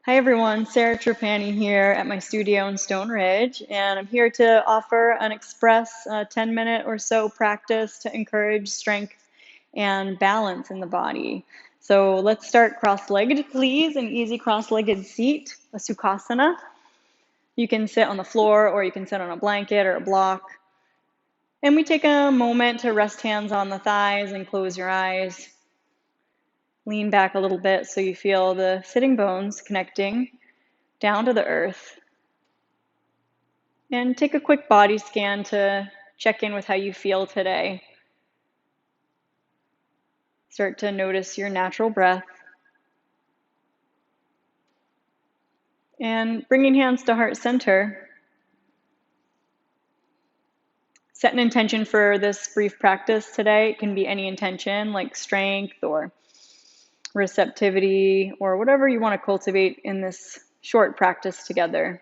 Hi everyone, Sarah Trapani here at my studio in Stone Ridge, and I'm here to offer an express 10-minute or so practice to encourage strength and balance in the body. So let's start cross-legged, please, an easy cross-legged seat, a Sukhasana. You can sit on the floor or you can sit on a blanket or a block. And we take a moment to rest hands on the thighs and close your eyes. Lean back a little bit so you feel the sitting bones connecting down to the earth. And take a quick body scan to check in with how you feel today. Start to notice your natural breath. And bringing hands to heart center. Set an intention for this brief practice today. It can be any intention like strength or receptivity or whatever you want to cultivate in this short practice together.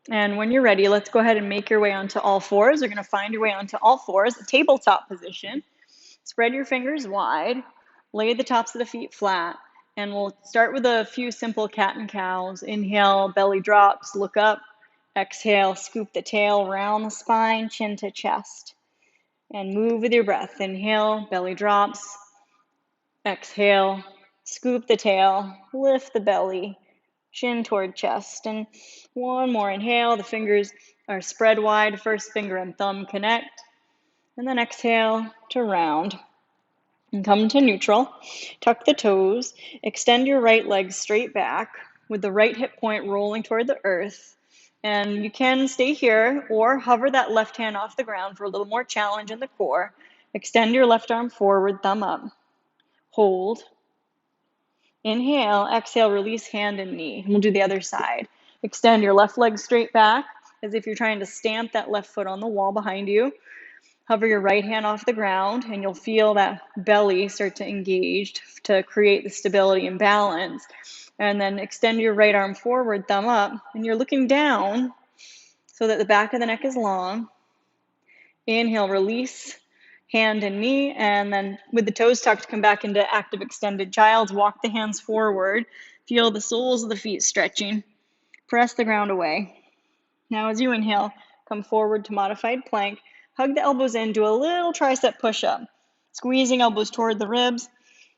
And when you're ready, let's go ahead and make your way onto all fours. You're going to find your way onto all fours, a tabletop position. Spread your fingers wide, lay the tops of the feet flat, and we'll start with a few simple cat and cows. Inhale, belly drops, look up. Exhale, scoop the tail, round the spine, chin to chest. And move with your breath. Inhale, belly drops. Exhale, scoop the tail, lift the belly, chin toward chest. And one more inhale, the fingers are spread wide, first finger and thumb connect. And then exhale to round. And come to neutral. Tuck the toes. Extend your right leg straight back with the right hip point rolling toward the earth. And you can stay here or hover that left hand off the ground for a little more challenge in the core. Extend your left arm forward, thumb up. Hold. Inhale, exhale, release hand and knee. We'll do the other side. Extend your left leg straight back as if you're trying to stamp that left foot on the wall behind you. Hover your right hand off the ground and you'll feel that belly start to engage to create the stability and balance. And then extend your right arm forward, thumb up, and you're looking down so that the back of the neck is long. Inhale, release hand and knee, and then with the toes tucked, come back into active extended child. Walk the hands forward. Feel the soles of the feet stretching. Press the ground away. Now as you inhale, come forward to modified plank. Hug the elbows in, do a little tricep push-up. Squeezing elbows toward the ribs.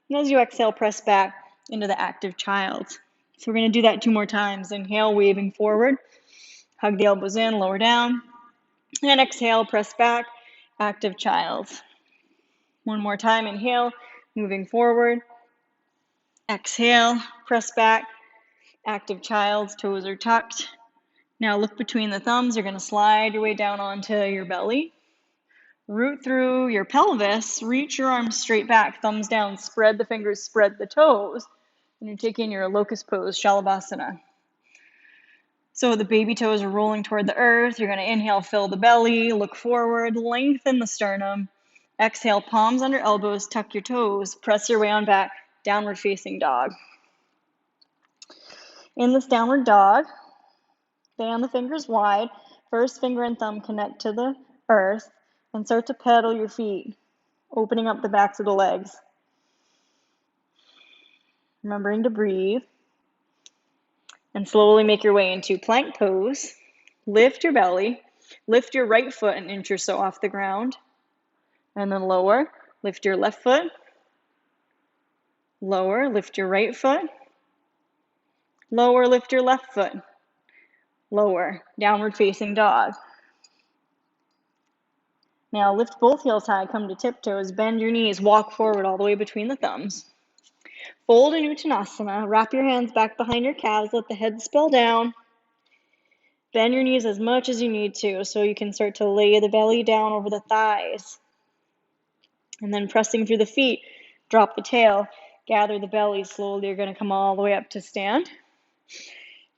And as you exhale, press back into the active child. So we're going to do that 2 more times. Inhale, waving forward. Hug the elbows in, lower down. And exhale, press back, active child. 1 more time, inhale, moving forward. Exhale, press back, active child, toes are tucked. Now look between the thumbs. You're going to slide your way down onto your belly. Root through your pelvis. Reach your arms straight back, thumbs down. Spread the fingers, spread the toes. And you're taking your locust pose, Shavasana. So the baby toes are rolling toward the earth. You're going to inhale, fill the belly, look forward, lengthen the sternum. Exhale, palms under elbows, tuck your toes. Press your way on back, downward facing dog. In this downward dog, fan the fingers wide. First finger and thumb connect to the earth and start to pedal your feet, opening up the backs of the legs. Remembering to breathe. And slowly make your way into plank pose. Lift your belly. Lift your right foot an inch or so off the ground. And then lower. Lift your left foot. Lower. Lift your right foot. Lower. Lift your left foot. Lower. Downward facing dog. Now lift both heels high, come to tiptoes, bend your knees, walk forward all the way between the thumbs. Fold in Uttanasana, wrap your hands back behind your calves, let the head spill down. Bend your knees as much as you need to so you can start to lay the belly down over the thighs. And then pressing through the feet, drop the tail, gather the belly slowly. You're going to come all the way up to stand.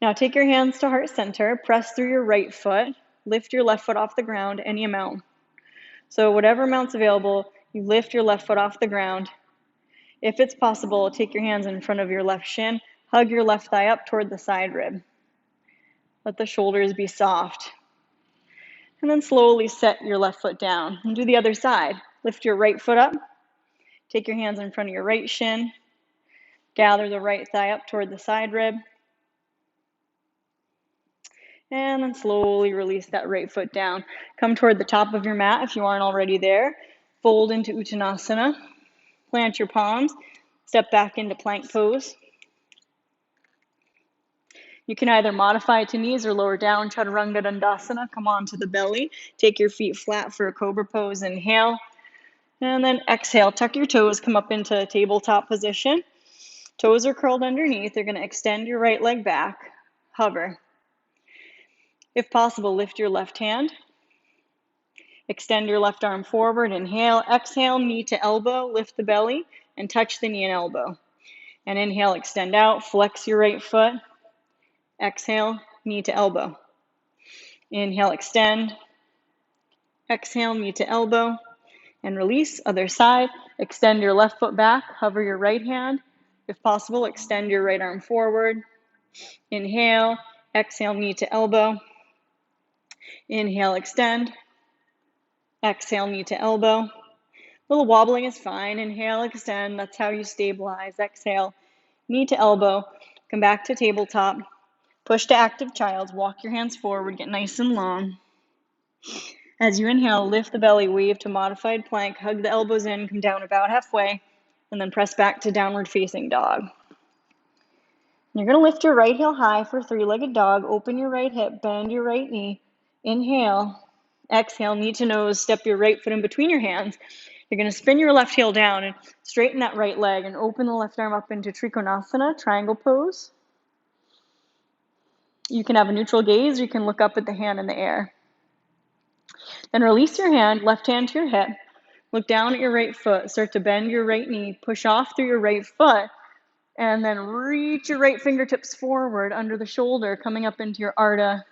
Now take your hands to heart center, press through your right foot, lift your left foot off the ground any amount. So whatever amount's available, you lift your left foot off the ground. If it's possible, take your hands in front of your left shin, hug your left thigh up toward the side rib. Let the shoulders be soft. And then slowly set your left foot down and do the other side. Lift your right foot up, take your hands in front of your right shin, Gather the right thigh up toward the side rib. And then slowly release that right foot down. Come toward the top of your mat if you aren't already there. Fold into Uttanasana. Plant your palms. Step back into plank pose. You can either modify it to knees or lower down, Chaturanga Dandasana. Come onto the belly. Take your feet flat for a cobra pose. Inhale. And then exhale. Tuck your toes. Come up into tabletop position. Toes are curled underneath. You're going to extend your right leg back. Hover. If possible, lift your left hand. Extend your left arm forward. Inhale. Exhale. Knee to elbow. Lift the belly and touch the knee and elbow. And inhale. Extend out. Flex your right foot. Exhale. Knee to elbow. Inhale. Extend. Exhale. Knee to elbow. And release. Other side. Extend your left foot back. Hover your right hand. If possible, extend your right arm forward. Inhale. Exhale. Knee to elbow. Inhale. Extend. Exhale. Knee to elbow. A little wobbling is fine. Inhale. Extend. That's how you stabilize. Exhale. Knee to elbow. Come back to tabletop. Push to active child. Walk your hands forward. Get nice and long. As you inhale, lift the belly, weave to modified plank, hug the elbows in, come down about halfway, and then press back to downward facing dog. You're going to lift your right heel high for three-legged dog, open your right hip, bend your right knee, inhale, exhale, knee to nose, step your right foot in between your hands. You're going to spin your left heel down and straighten that right leg and open the left arm up into Trikonasana, triangle pose. You can have a neutral gaze or you can look up at the hand in the air. Then release your hand, left hand to your hip. Look down at your right foot. Start to bend your right knee. Push off through your right foot. And then reach your right fingertips forward under the shoulder, coming up into your Ardha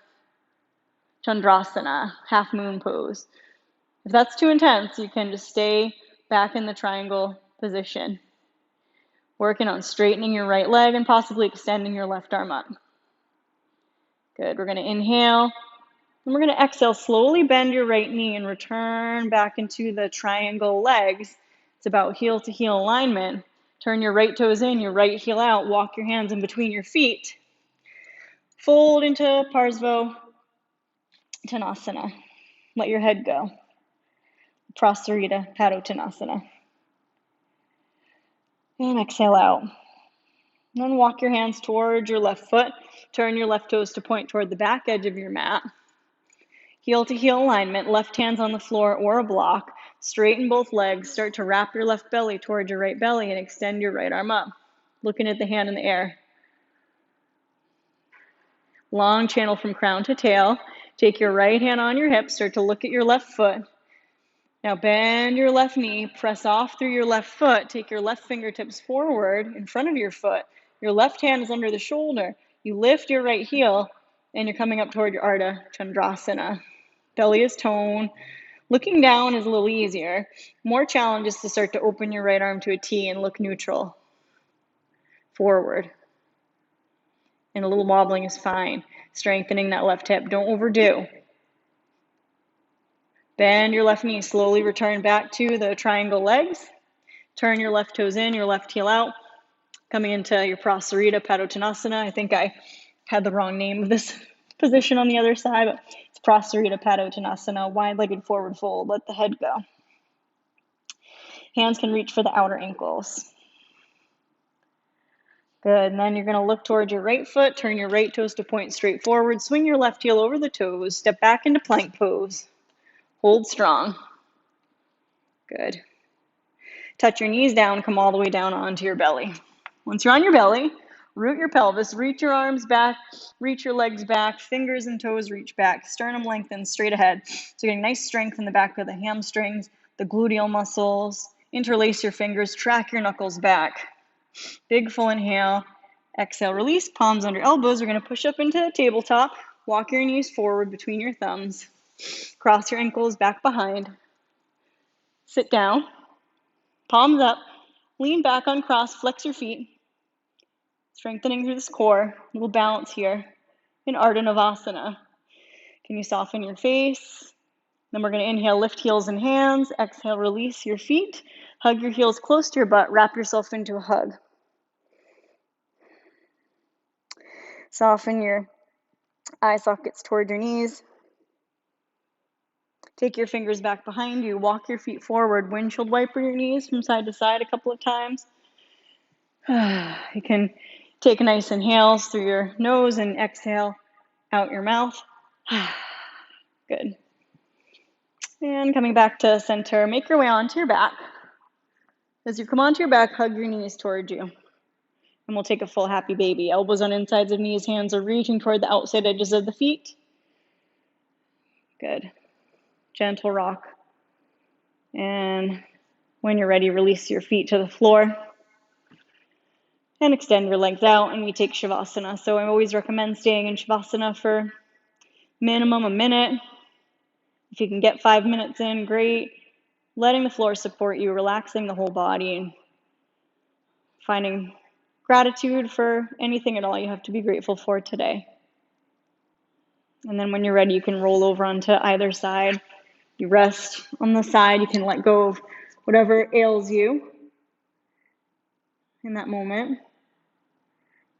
Chandrasana, half moon pose. If that's too intense, you can just stay back in the triangle position. Working on straightening your right leg and possibly extending your left arm up. Good. We're going to inhale. And we're going to exhale, slowly bend your right knee and return back into the triangle legs. It's about heel to heel alignment. Turn your right toes in, your right heel out. Walk your hands in between your feet. Fold into Parsva Padottanasana. Let your head go. Prosarita Padottanasana. And exhale out. Then walk your hands towards your left foot. Turn your left toes to point toward the back edge of your mat. Heel to heel alignment, left hands on the floor or a block. Straighten both legs. Start to wrap your left belly towards your right belly and extend your right arm up. Looking at the hand in the air. Long channel from crown to tail. Take your right hand on your hip. Start to look at your left foot. Now bend your left knee. Press off through your left foot. Take your left fingertips forward in front of your foot. Your left hand is under the shoulder. You lift your right heel and you're coming up toward your Ardha Chandrasana. Belly is toned. Looking down is a little easier. More challenge is to start to open your right arm to a T and look neutral. Forward. And a little wobbling is fine. Strengthening that left hip. Don't overdo. Bend your left knee. Slowly return back to the triangle legs. Turn your left toes in, your left heel out. Coming into your Prosarita Padottanasana. I think I had the wrong name of this position on the other side, but it's Prosarita Padottanasana, wide-legged forward fold. Let the head go. Hands can reach for the outer ankles. Good, and then you're going to look towards your right foot, turn your right toes to point straight forward, swing your left heel over the toes, step back into plank pose. Hold strong. Good. Touch your knees down, come all the way down onto your belly. Once you're on your belly, root your pelvis, reach your arms back, reach your legs back, fingers and toes reach back, sternum lengthens straight ahead. So you're getting nice strength in the back of the hamstrings, the gluteal muscles. Interlace your fingers, track your knuckles back. Big full inhale, exhale, release, palms under elbows. We're going to push up into tabletop, walk your knees forward between your thumbs, cross your ankles back behind, sit down, palms up, lean back uncross, flex your feet, strengthening through this core, a little balance here in Ardha Navasana. Can you soften your face? Then we're going to inhale, lift heels and hands, exhale, release your feet, hug your heels close to your butt, wrap yourself into a hug. Soften your eye sockets toward your knees. Take your fingers back behind you. Walk your feet forward. Windshield wiper your knees from side to side a couple of times. You can take nice inhales through your nose and exhale out your mouth. Good. And coming back to center, make your way onto your back. As you come onto your back, hug your knees toward you. And we'll take a full happy baby. Elbows on insides of knees, hands are reaching toward the outside edges of the feet. Good. Gentle rock. And when you're ready, release your feet to the floor. And extend your legs out, and we take Shavasana. So I always recommend staying in Shavasana for minimum a minute. If you can get 5 minutes in, great. Letting the floor support you, relaxing the whole body, and finding gratitude for anything at all you have to be grateful for today. And then when you're ready, you can roll over onto either side. You rest on the side. You can let go of whatever ails you in that moment.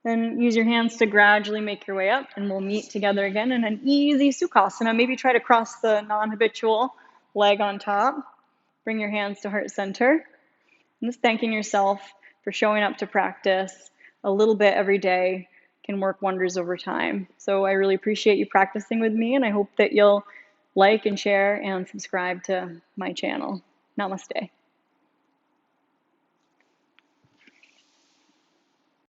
Then use your hands to gradually make your way up, and we'll meet together again in an easy Sukhasana. Maybe try to cross the non-habitual leg on top. Bring your hands to heart center. And just thanking yourself for showing up to practice a little bit every day can work wonders over time. So I really appreciate you practicing with me, and I hope that you'll like and share and subscribe to my channel. Namaste.